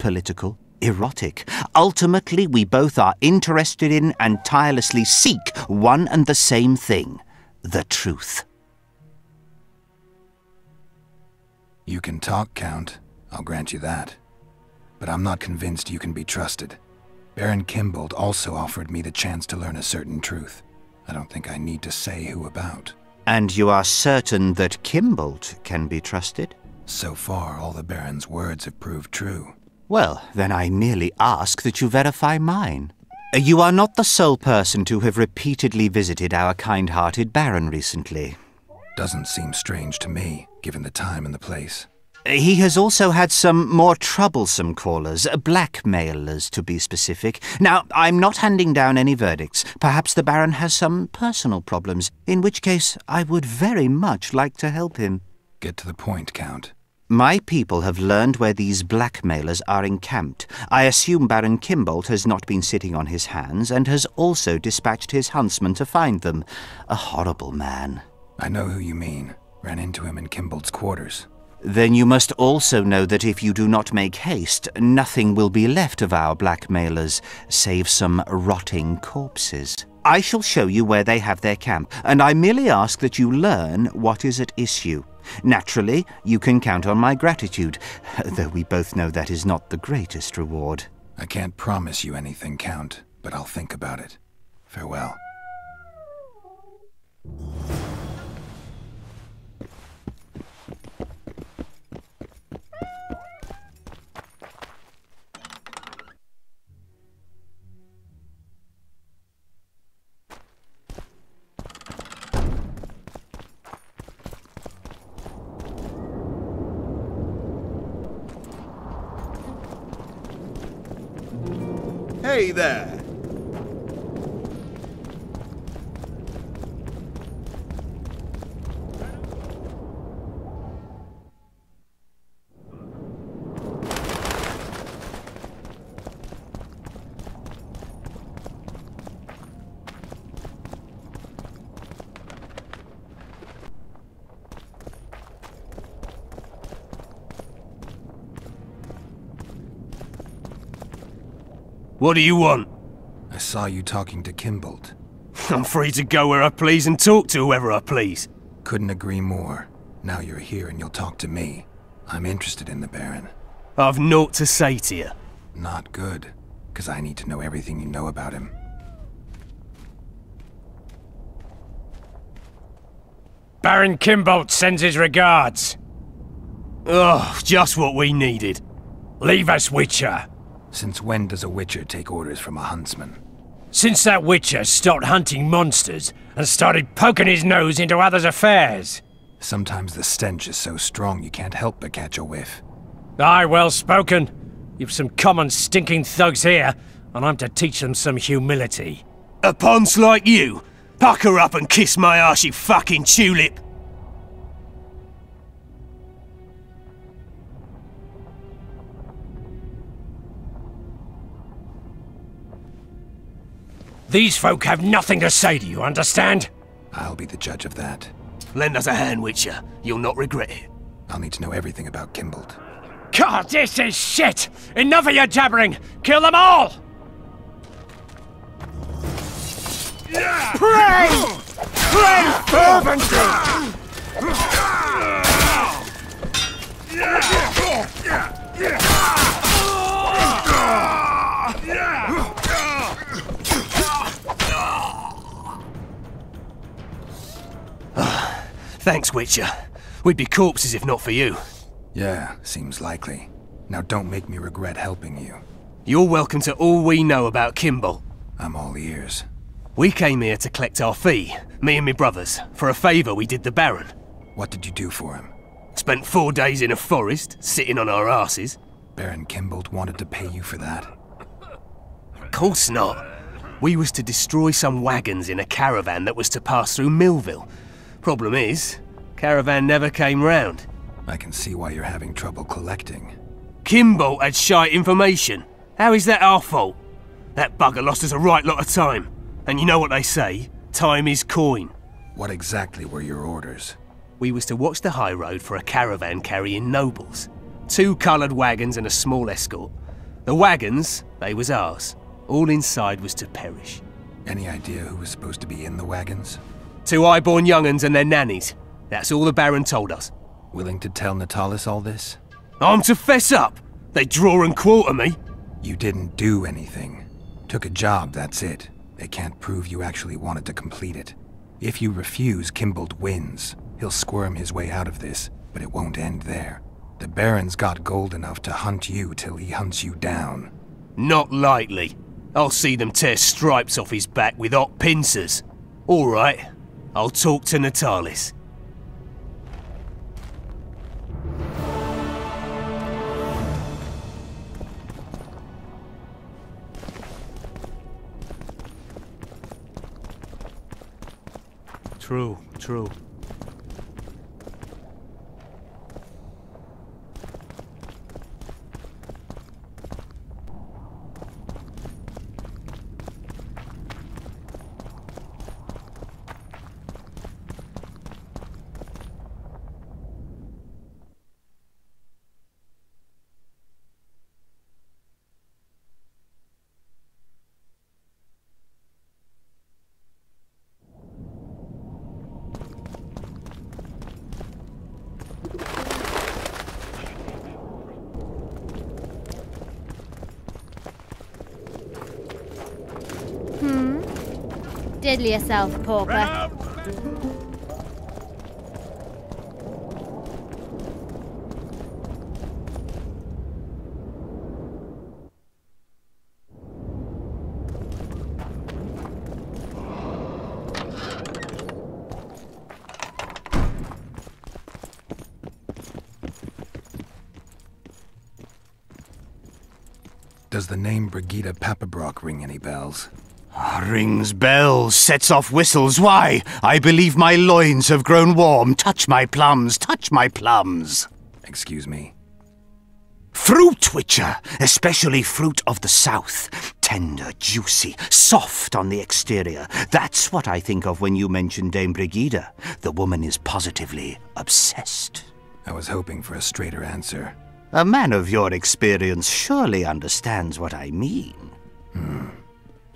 political, erotic. Ultimately, we both are interested in and tirelessly seek one and the same thing: the truth. You can talk, Count. I'll grant you that. But I'm not convinced you can be trusted. Baron Kimbold also offered me the chance to learn a certain truth. I don't think I need to say who about. And you are certain that Kimbold can be trusted? So far, all the Baron's words have proved true. Well, then I merely ask that you verify mine. You are not the sole person to have repeatedly visited our kind-hearted Baron recently. Doesn't seem strange to me, given the time and the place. He has also had some more troublesome callers, blackmailers to be specific. Now, I'm not handing down any verdicts. Perhaps the Baron has some personal problems, in which case I would very much like to help him. Get to the point, Count. My people have learned where these blackmailers are encamped. I assume Baron Kimbold has not been sitting on his hands and has also dispatched his huntsman to find them. A horrible man. I know who you mean. Ran into him in Kimbold's quarters. Then you must also know that if you do not make haste, nothing will be left of our blackmailers, save some rotting corpses. I shall show you where they have their camp, and I merely ask that you learn what is at issue. Naturally, you can count on my gratitude, though we both know that is not the greatest reward. I can't promise you anything, Count, but I'll think about it. Farewell. Hey there! What do you want? I saw you talking to Kimbold. I'm free to go where I please and talk to whoever I please. Couldn't agree more. Now you're here and you'll talk to me. I'm interested in the Baron. I've naught to say to you. Not good, 'cause I need to know everything you know about him. Baron Kimbold sends his regards. Oh, just what we needed. Leave us, Witcher. Since when does a Witcher take orders from a huntsman? Since that Witcher stopped hunting monsters and started poking his nose into others' affairs. Sometimes the stench is so strong you can't help but catch a whiff. Aye, well spoken. You've some common stinking thugs here, and I'm to teach them some humility. A ponce like you? Pucker up and kiss my arse, you fucking tulip! These folk have nothing to say to you, understand? I'll be the judge of that. Lend us a hand, Witcher. You'll not regret it. I'll need to know everything about Kimbold. God, this is shit! Enough of your jabbering! Kill them all! Pray! Pray fervently! Thanks, Witcher. We'd be corpses if not for you. Yeah, seems likely. Now don't make me regret helping you. You're welcome to all we know about Kimbold. I'm all ears. We came here to collect our fee, me and my brothers, for a favour we did the Baron. What did you do for him? Spent 4 days in a forest, sitting on our asses. Baron Kimbold wanted to pay you for that? Course not. We was to destroy some wagons in a caravan that was to pass through Millville. Problem is, caravan never came round. I can see why you're having trouble collecting. Kimbold had shite information. How is that our fault? That bugger lost us a right lot of time. And you know what they say, time is coin. What exactly were your orders? We was to watch the high road for a caravan carrying nobles. 2 coloured wagons and a small escort. The wagons, they was ours. All inside was to perish. Any idea who was supposed to be in the wagons? 2 high-born young'uns and their nannies. That's all the Baron told us. Willing to tell Natalis all this? I'm to fess up. They draw and quarter me. You didn't do anything. Took a job, that's it. They can't prove you actually wanted to complete it. If you refuse, Kimbold wins. He'll squirm his way out of this, but it won't end there. The Baron's got gold enough to hunt you till he hunts you down. Not likely. I'll see them tear stripes off his back with hot pincers. All right, I'll talk to Natalis. True, true. Diddle yourself, pauper. Does the name Brigida Papabrock ring any bells? Rings bells, sets off whistles. Why? I believe my loins have grown warm. Touch my plums, touch my plums. Excuse me? Fruit, Witcher, especially fruit of the south. Tender, juicy, soft on the exterior. That's what I think of when you mention Dame Brigida. The woman is positively obsessed. I was hoping for a straighter answer. A man of your experience surely understands what I mean.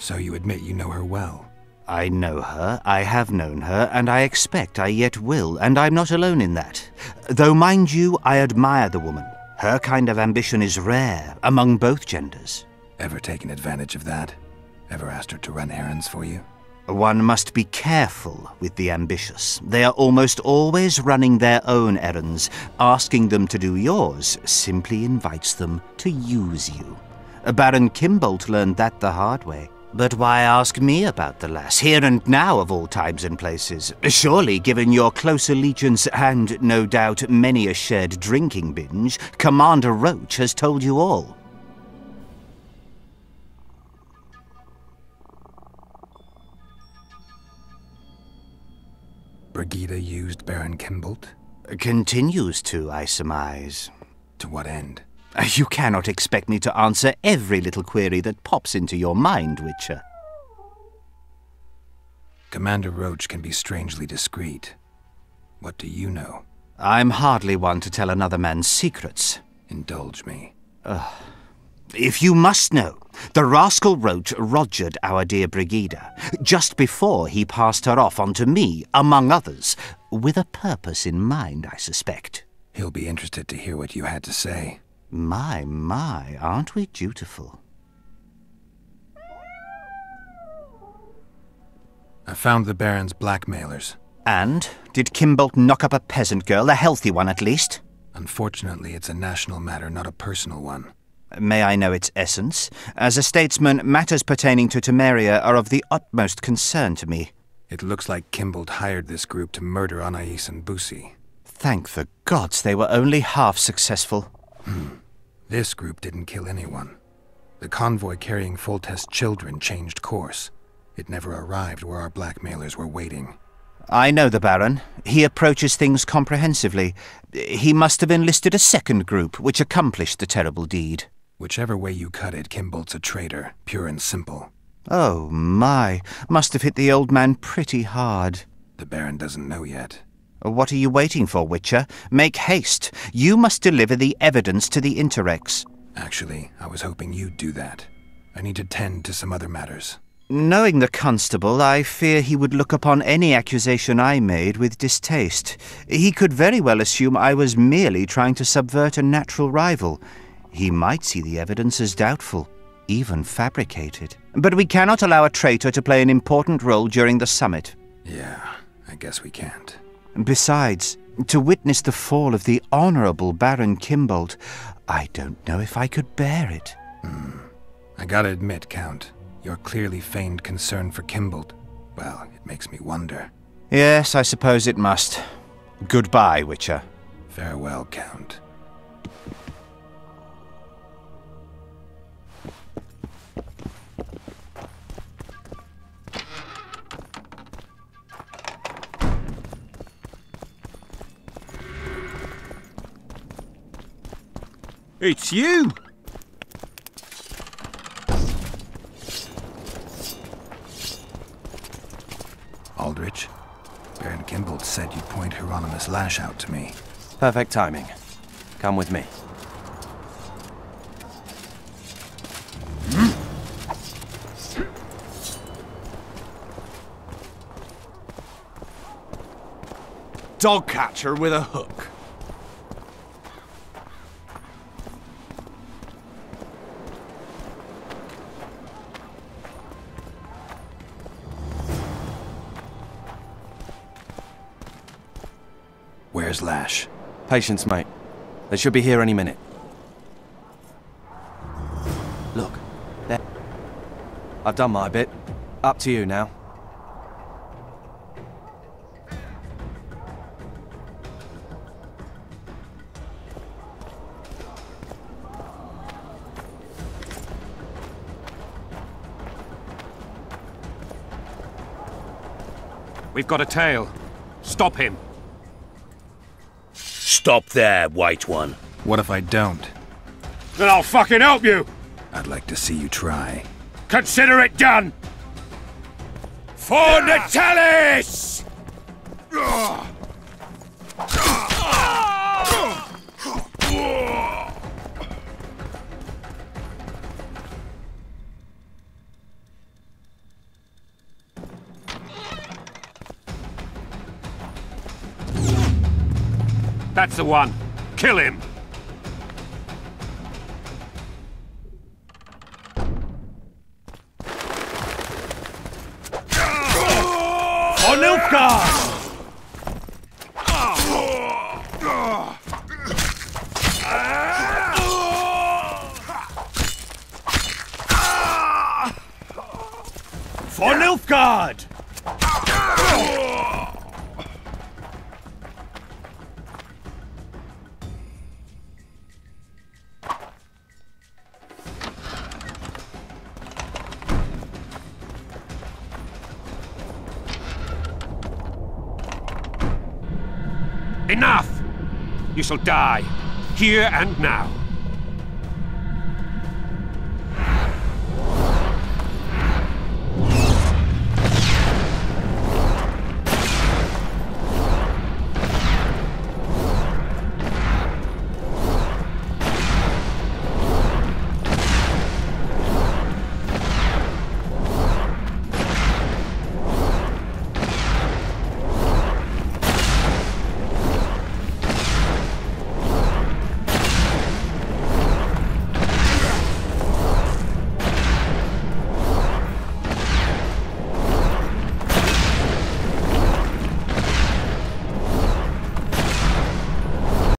So you admit you know her well? I know her, I have known her, and I expect I yet will, and I'm not alone in that. Though, mind you, I admire the woman. Her kind of ambition is rare among both genders. Ever taken advantage of that? Ever asked her to run errands for you? One must be careful with the ambitious. They are almost always running their own errands. Asking them to do yours simply invites them to use you. Baron Kimbold learned that the hard way. But why ask me about the lass, here and now of all times and places? Surely, given your close allegiance and, no doubt, many a shared drinking binge, Commander Roach has told you all. Brigida used Baron Kimbold? Continues to, I surmise. To what end? You cannot expect me to answer every little query that pops into your mind, Witcher. Commander Roach can be strangely discreet. What do you know? I'm hardly one to tell another man's secrets. Indulge me. If you must know, the rascal Roach rogered our dear Brigida, just before he passed her off onto me, among others, with a purpose in mind, I suspect. He'll be interested to hear what you had to say. My, aren't we dutiful? I found the Baron's blackmailers. And? Did Kimbold knock up a peasant girl, a healthy one at least? Unfortunately, it's a national matter, not a personal one. May I know its essence? As a statesman, matters pertaining to Temeria are of the utmost concern to me. It looks like Kimbold hired this group to murder Anais and Busi. Thank the gods they were only half successful. This group didn't kill anyone. The convoy carrying Foltest's children changed course. It never arrived where our blackmailers were waiting. I know the Baron. He approaches things comprehensively. He must have enlisted a second group, which accomplished the terrible deed. Whichever way you cut it, Kimbold's a traitor, pure and simple. Oh my, must have hit the old man pretty hard. The Baron doesn't know yet. What are you waiting for, Witcher? Make haste. You must deliver the evidence to the Interrex. Actually, I was hoping you'd do that. I need to tend to some other matters. Knowing the constable, I fear he would look upon any accusation I made with distaste. He could very well assume I was merely trying to subvert a natural rival. He might see the evidence as doubtful, even fabricated. But we cannot allow a traitor to play an important role during the summit. Yeah, I guess we can't. Besides, to witness the fall of the Honourable Baron Kimbold, I don't know if I could bear it. I gotta admit, Count, your clearly feigned concern for Kimbold, well, it makes me wonder. Yes, I suppose it must. Goodbye, Witcher. Farewell, Count. It's you! Aldrich, Baron Kimbold said you'd point Hieronymus Lash out to me. Perfect timing. Come with me. Dog catcher with a hook. Where's Lash? Patience, mate. They should be here any minute. Look, there. I've done my bit. Up to you now. We've got a tail. Stop him. Stop there, White One. What if I don't? Then I'll fucking help you! I'd like to see you try. Consider it done! For Natalis! That's the one. Kill him! For Nilfgaard! For Nilfgaard! Enough! You shall die, here and now.